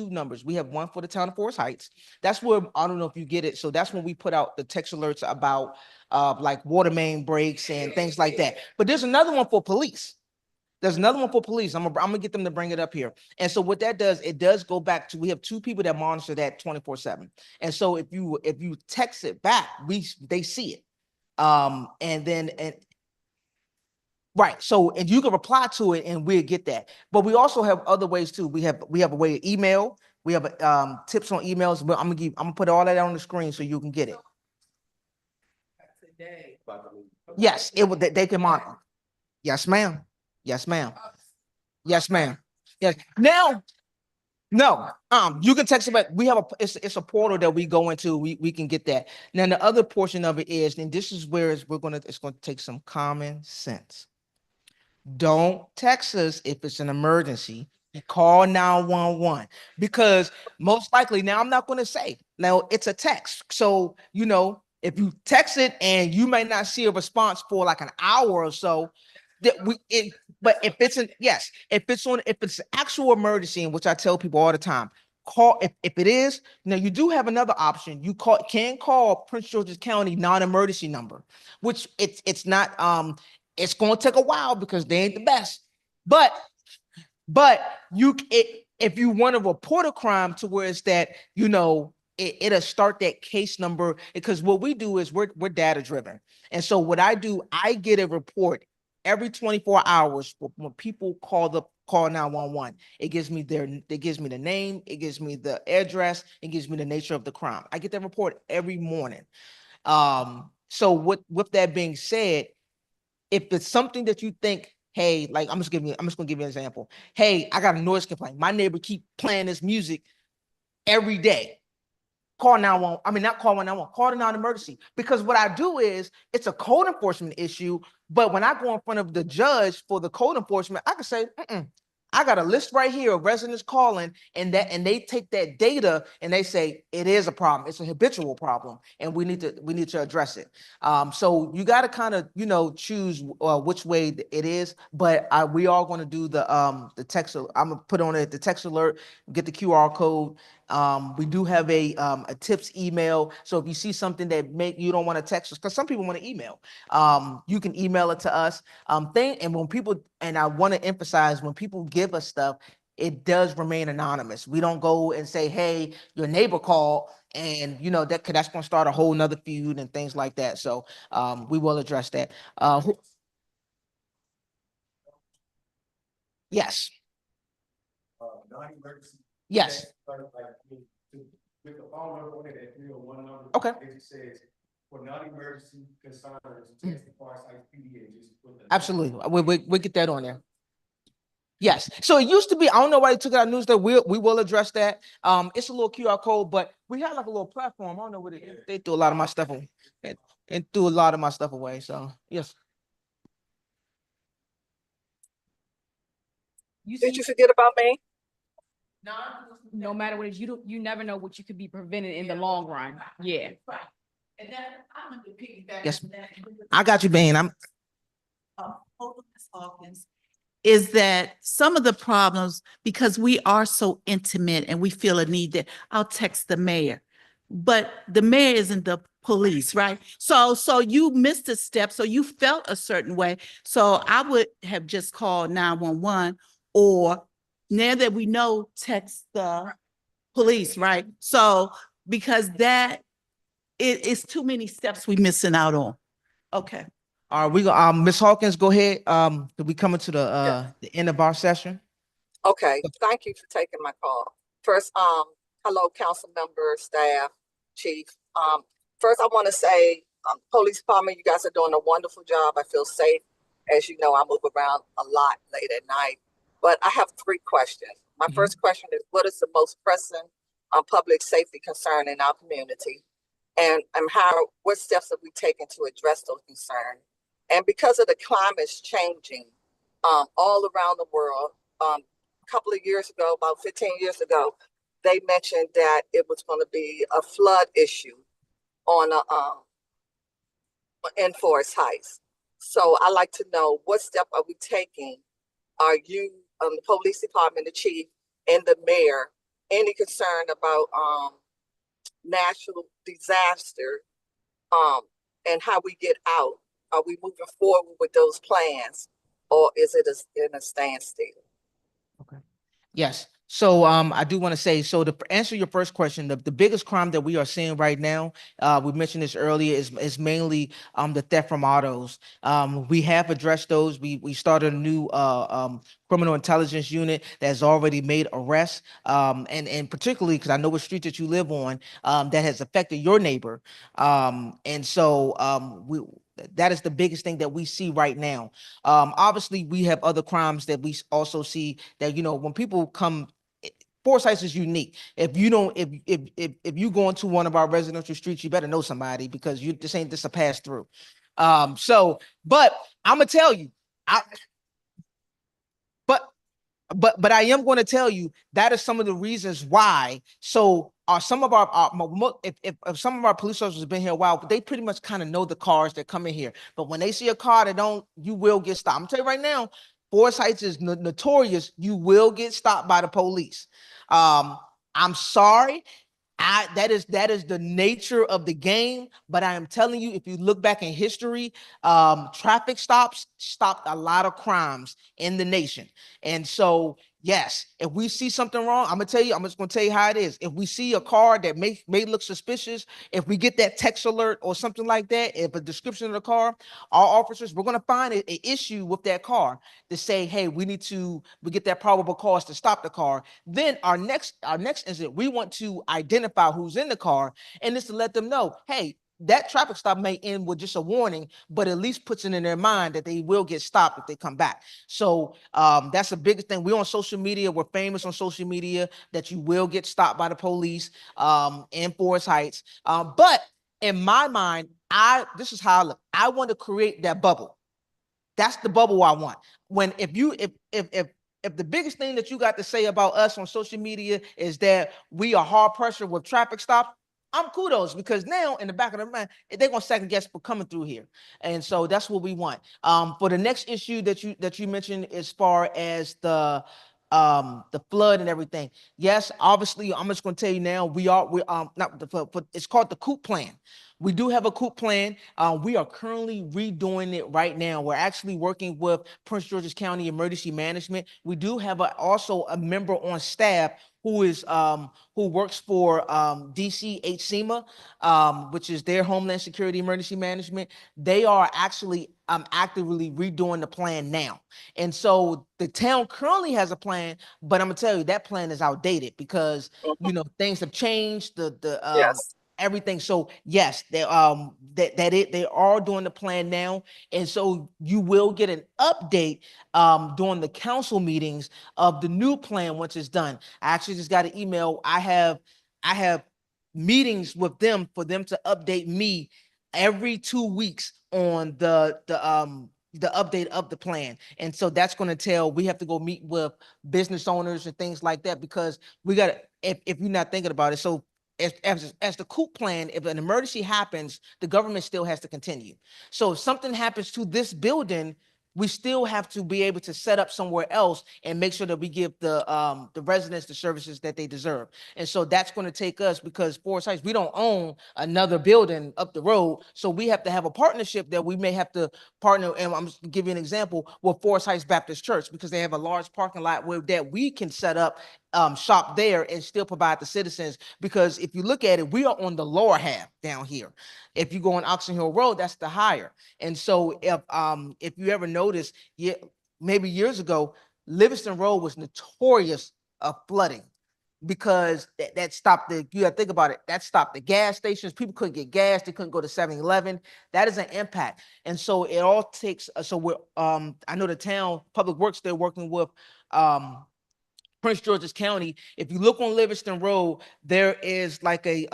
numbers. We have one for the town of Forest Heights. That's where, I don't know if you get it. So that's when we put out the text alerts about like water main breaks and things like that. But there's another one for police. There's another one for police. I'm gonna get them to bring it up here. And so what that does, it does go back to, we have 2 people that monitor that 24/7. And so if you text it back, they see it. Right. So, and you can reply to it and we'll get that. But we also have other ways too. We have a way of email. We have tips on emails, but I'm gonna put all that on the screen so you can get it. Yes, they can monitor. Yes, ma'am. Yes, ma'am. Yes, ma'am. Yes. Now, no, you can text it back. We have it's a portal that we go into. We can get that. Now, the other portion of it is, and this is where it's going to take some common sense. Don't text us if it's an emergency. Call 911 because most likely, now I'm not going to say, now it's a text. So, if you text it and you may not see a response for like an hour or so, but if it's an actual emergency, in which I tell people all the time, call if it is. Now you do have another option. You can call Prince George's County non-emergency number, which it's not it's going to take a while because they ain't the best. But if you want to report a crime to where it's that, it'll start that case number, because what we do is we're data driven. And so what I do, I get a report every 24 hours when people call 911. It gives me the name, it gives me the address, it gives me the nature of the crime. I get that report every morning. So with that being said, if it's something that you think, hey, like I'm just gonna give you an example. Hey, I got a noise complaint. My neighbor keep playing this music every day. Call 911. I mean, not call 191, call the non-emergency. Because what I do is, it's a code enforcement issue, but when I go in front of the judge for the code enforcement, I can say, I got a list right here of residents calling, and they take that data and they say it is a problem. It's a habitual problem, and we need to address it. So you got to kind of choose which way it is. But we are going to do the text. I'm gonna put on it the text alert, get the QR code. We do have a tips email. So if you see something that you don't want to text us, because some people want to email, you can email it to us. And when people, and I want to emphasize, when people give us stuff, it does remain anonymous. We don't go and say, hey, your neighbor called, and that's going to start a whole nother feud and things like that. So we will address that. Yes. Yes. With the phone number on it, that 301 number. Okay. It just says, for non-emergency concerns, text the Forest Heights PD and just put the. Absolutely. We'll get that on there. Yes. So it used to be, I don't know why they took it out of news, that we will address that. It's a little QR code, but we had like a little platform. I don't know what they threw a lot of my stuff away. And threw a lot of my stuff away. So yes. Did you forget about me? No matter what it is, you never know what you could be prevented in the long run. Yeah. And then I'm going to piggyback. Yes. on that. I got you, Bane. Hold on, Ms. Hawkins, is that some of the problems, because we are so intimate and we feel a need that I'll text the mayor, but the mayor isn't the police, right? So you missed a step, so you felt a certain way. So I would have just called 911, or now that we know, text the police, right? So because it's too many steps we missing out on. Okay. All right, we go. Ms. Hawkins, go ahead. We coming to the end of our session. Okay, thank you for taking my call. First, hello, council members, staff, chief. First I want to say, police department, you guys are doing a wonderful job. I feel safe. As you know, I move around a lot late at night, but I have 3 questions. My first question is, what is the most pressing public safety concern in our community? And what steps have we taken to address those concerns? And because of the climate's changing all around the world, a couple of years ago, about 15 years ago, they mentioned that it was going to be a flood issue on in Forest Heights. So I'd like to know, what step are we taking? Are you, the police department, the chief, and the mayor, any concern about natural disaster and how we get out? Are we moving forward with those plans, or is it in a standstill? Okay. Yes. So I do want to say, so to answer your first question, the biggest crime that we are seeing right now, we mentioned this earlier, is mainly the theft from autos. We have addressed those. We started a new criminal intelligence unit that's already made arrests, and particularly because I know what street that you live on, that has affected your neighbor. And so that is the biggest thing that we see right now. Obviously, we have other crimes that we also see that, when people come, Forest Heights is unique. If you don't, if you go into one of our residential streets, you better know somebody, because this ain't just a pass through. But I'm gonna tell you, but I am going to tell you that is some of the reasons why. So some of if some of our police officers have been here a while, they pretty much kind of know the cars that come in here. But when they see a car that don't, you will get stopped. I'm telling you right now, Forest Heights is notorious. You will get stopped by the police. I'm sorry. That is the nature of the game. But I am telling you, if you look back in history, traffic stops stopped a lot of crimes in the nation. And so, yes, if we see something wrong, I'm just gonna tell you how it is. If we see a car that may look suspicious, if we get that text alert or something like that, if a description of the car, our officers, we're gonna find an issue with that car to say, hey, we get that probable cause to stop the car. Then our next incident, we want to identify who's in the car, and just to let them know, hey, that traffic stop may end with just a warning, but at least puts it in their mind that they will get stopped if they come back. So that's the biggest thing. We're on social media. We're famous on social media that you will get stopped by the police in Forest Heights. But in my mind, this is how I look. I want to create that bubble. That's the bubble I want. If if the biggest thing that you got to say about us on social media is that we are hard pressure with traffic stops, I'm kudos, because now in the back of their mind, they're gonna second guess for coming through here. And so that's what we want. For the next issue that you mentioned as far as the flood and everything. Yes, obviously, I'm just gonna tell you now, we not the flood, but it's called the COOP plan. We do have a COOP plan. We are currently redoing it right now. We're actually working with Prince George's County Emergency Management. We do have also a member on staff who is who works for DC HSEMA, which is their Homeland Security Emergency Management. They are actually actively redoing the plan now. And so the town currently has a plan, but I'm gonna tell you that plan is outdated because things have changed. Yes. Everything. So yes, they they are doing the plan now, and so you will get an update during the council meetings of the new plan once it's done. I actually just got an email. I have meetings with them for them to update me every 2 weeks on the update of the plan. And so that's going to tell, we have to go meet with business owners and things like that, because we got to, if you're not thinking about it. So as the COOP plan, if an emergency happens, the government still has to continue. So if something happens to this building, we still have to be able to set up somewhere else and make sure that we give the residents the services that they deserve. And so that's going to take us, because Forest Heights, we don't own another building up the road. So we have to have a partnership that we may have to partner. And I'm just give you an example with Forest Heights Baptist Church, because they have a large parking lot where that we can set up shop there and still provide the citizens. Because if you look at it, we are on the lower half down here. If you go on Oxon Hill Road, that's the higher. And so if you ever notice, maybe years ago, Livingston Road was notorious of flooding, because that stopped you gotta think about it, that stopped the gas stations. People couldn't get gas, they couldn't go to 7-Eleven. That is an impact. And so it all takes, so we're I know the town Public Works, they're working with Prince George's County. If you look on Livingston Road, there is like a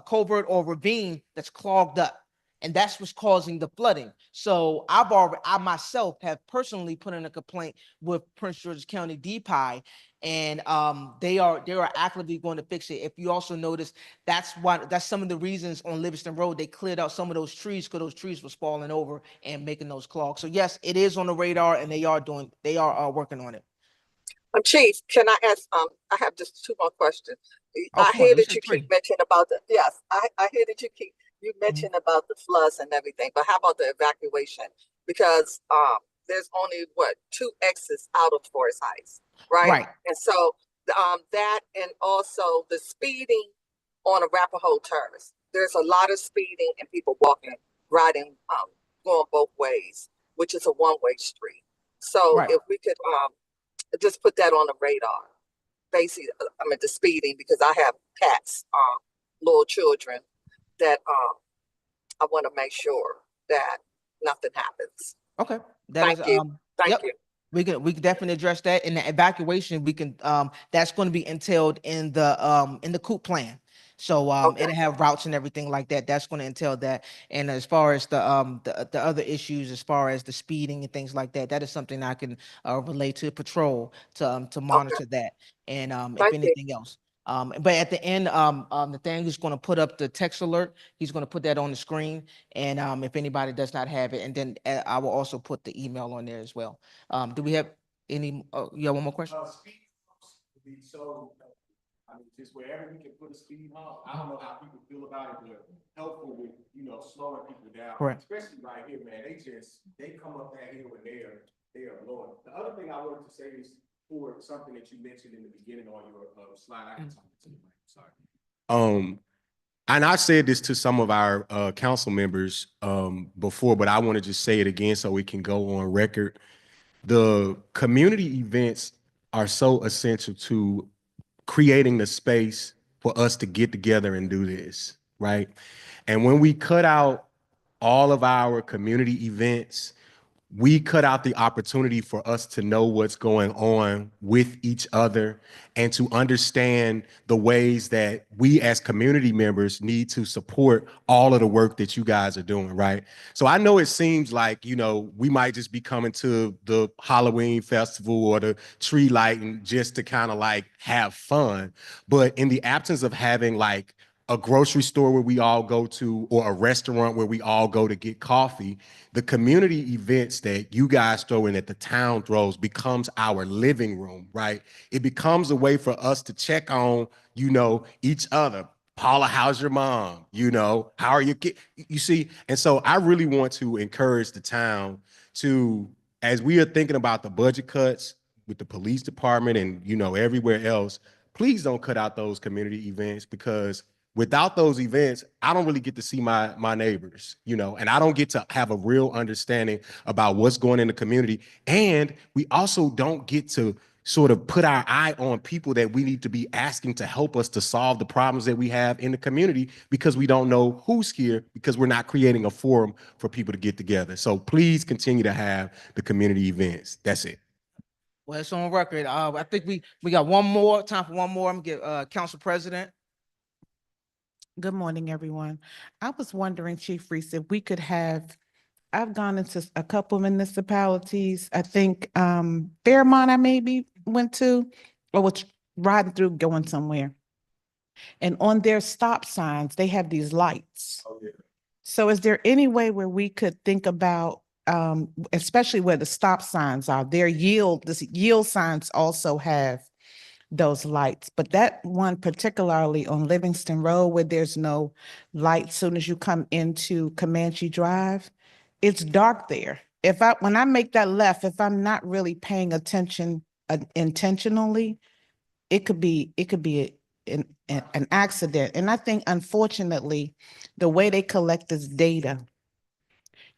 culvert or ravine that's clogged up, and that's what's causing the flooding. So I myself have personally put in a complaint with Prince George's County DPI, and they are actively going to fix it. If you also notice, that's some of the reasons on Livingston Road they cleared out some of those trees, because those trees was falling over and making those clogs. So yes, it is on the radar, and they are working on it. Chief, can I ask, I have just two more questions. Oh, I come on, hear you that said you three. keep mentioning about I hear that you mentioned about the floods and everything, but how about the evacuation? Because, there's only two exits out of Forest Heights, right? Right. And so, that, and also the speeding on Arapahoe Terrace. There's a lot of speeding and people riding, going both ways, which is a one-way street. So Right. if we could, just put that on the radar. Basically, I mean the speeding, because I have cats, little children, that I want to make sure that nothing happens. Okay. Thank you. Thank Yep. you. We can definitely address that. In the evacuation, we can that's going to be entailed in the COOP plan. So Okay. it'll have routes and everything like that. That's going to entail that. And as far as the other issues, as far as the speeding and things like that, that is something I can relate to patrol to monitor that. And if Thank you. anything else. But at the end, Nathaniel's going to put up the text alert. He's going to put that on the screen. And if anybody does not have it, and then I will also put the email on there as well. Do we have any, you have one more question? Speed bumps would be so, I mean, just wherever we can put a speed bump, I don't know how people feel about it, but helpful with, slowing people down. Correct. Especially right here, man, they come up that hill and they are blowing. The other thing I wanted to say is, for something that you mentioned in the beginning on your slide, I can talk to you, sorry. And I said this to some of our council members before, but I want to just say it again so we can go on record. The community events are so essential to creating the space for us to get together and do this, right? And when we cut out all of our community events, we cut out the opportunity for us to know what's going on with each other and to understand the ways that we as community members need to support all of the work that you guys are doing, right? So I know it seems like, you know, we might just be coming to the Halloween festival or the tree lighting just to kind of like have fun. But in the absence of having like a grocery store where we all go to or a restaurant where we all go to get coffee, the community events that you guys throw in, that the town throws, becomes our living room, right? It becomes a way for us to check on, you know, each other. Paula, how's your mom? You know, how are your kids? You see, and so I really want to encourage the town to, as we are thinking about the budget cuts with the police department and, you know, everywhere else, please don't cut out those community events, because without those events, I don't really get to see my neighbors, you know, and I don't get to have a real understanding about what's going in the community. And we also don't get to sort of put our eye on people that we need to be asking to help us to solve the problems that we have in the community, because we don't know who's here, because we're not creating a forum for people to get together. So please continue to have the community events. That's it. Well, it's on record. I think we got one more, time for one more. I'm gonna get Council President. Good morning, everyone. I was wondering, Chief Reese, if we could have, I've gone into a couple municipalities. I think Fairmont I maybe went to, or was riding through going somewhere. And on their stop signs, they have these lights. So is there any way where we could think about, especially where the stop signs are, the yield signs also have those lights, but that one particularly on Livingston Road where there's no light soon as you come into Comanche Drive, it's dark there. When I make that left, if I'm not really paying attention intentionally, it could be an accident. And I think unfortunately, the way they collect this data,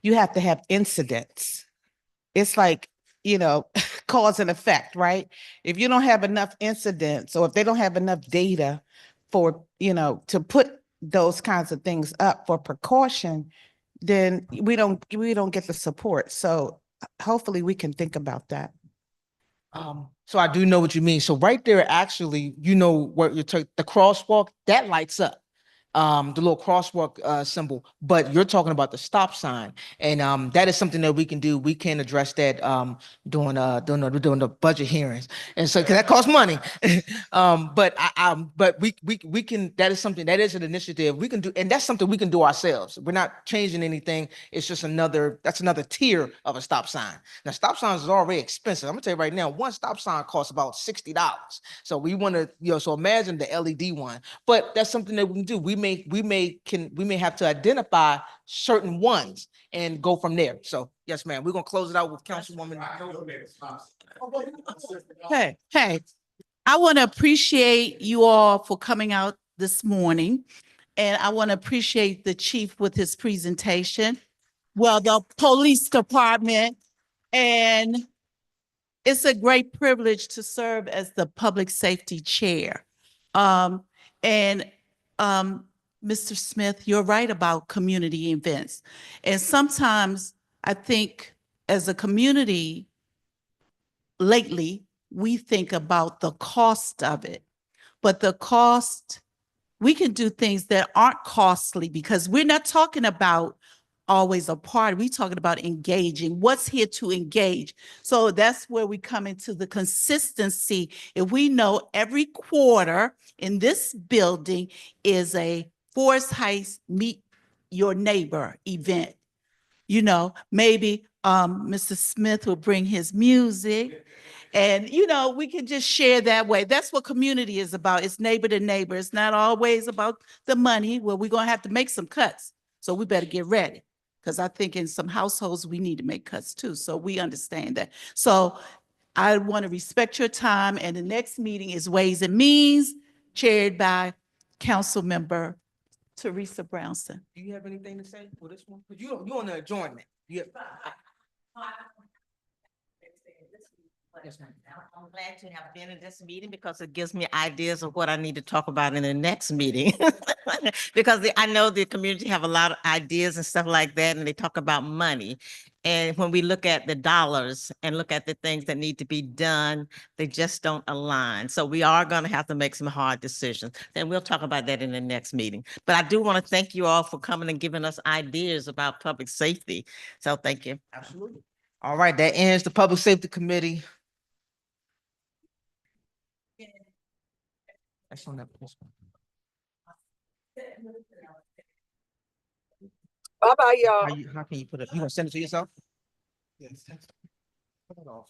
you have to have incidents. It's like, you know, cause and effect, right? If you don't have enough incidents, or if they don't have enough data for, you know, to put those kinds of things up for precaution, then we don't get the support. So hopefully we can think about that. So I do know what you mean. So right there, actually, you know what you're the crosswalk that lights up. The little crosswalk symbol, but you're talking about the stop sign, and that is something that we can do. We can address that during the budget hearings, and so because that costs money. But we can. That is something that is an initiative we can do, and that's something we can do ourselves. We're not changing anything. It's just another tier of a stop sign. Now, stop signs is already expensive. I'm gonna tell you right now, one stop sign costs about $60. So we want to, you know, so imagine the LED one, but that's something that we can do. We may have to identify certain ones and go from there. So yes, ma'am, we're gonna close it out with Councilwoman. Hey, I want to appreciate you all for coming out this morning. And I want to appreciate the chief with his presentation. Well, the police department, and it's a great privilege to serve as the public safety chair. Mr. Smith, you're right about community events. And sometimes I think as a community lately, we think about the cost of it, but the cost, we can do things that aren't costly, because we're not talking about always a party. We're talking about engaging. What's here to engage? So that's where we come into the consistency. If we know every quarter in this building is a Forest Heights Meet Your Neighbor event, you know, maybe Mr. Smith will bring his music, and, you know, we can just share that way. That's what community is about. It's neighbor to neighbor. It's not always about the money. Well, we're going to have to make some cuts. So we better get ready, because I think in some households, we need to make cuts too. So we understand that. So I want to respect your time. And the next meeting is Ways and Means, chaired by Council Member Teresa Brownson. Do you have anything to say for this one? You on the adjournment. I'm glad to have been in this meeting because it gives me ideas of what I need to talk about in the next meeting. Because I know the community have a lot of ideas and stuff like that, and they talk about money. And when we look at the dollars and look at the things that need to be done, they just don't align. So we are going to have to make some hard decisions. And we'll talk about that in the next meeting. But I do want to thank you all for coming and giving us ideas about public safety. So thank you. Absolutely. All right, that ends the Public Safety Committee. That's on that. Bye-bye, y'all. How can you put it? You want to send it to yourself? Yes. Put it off.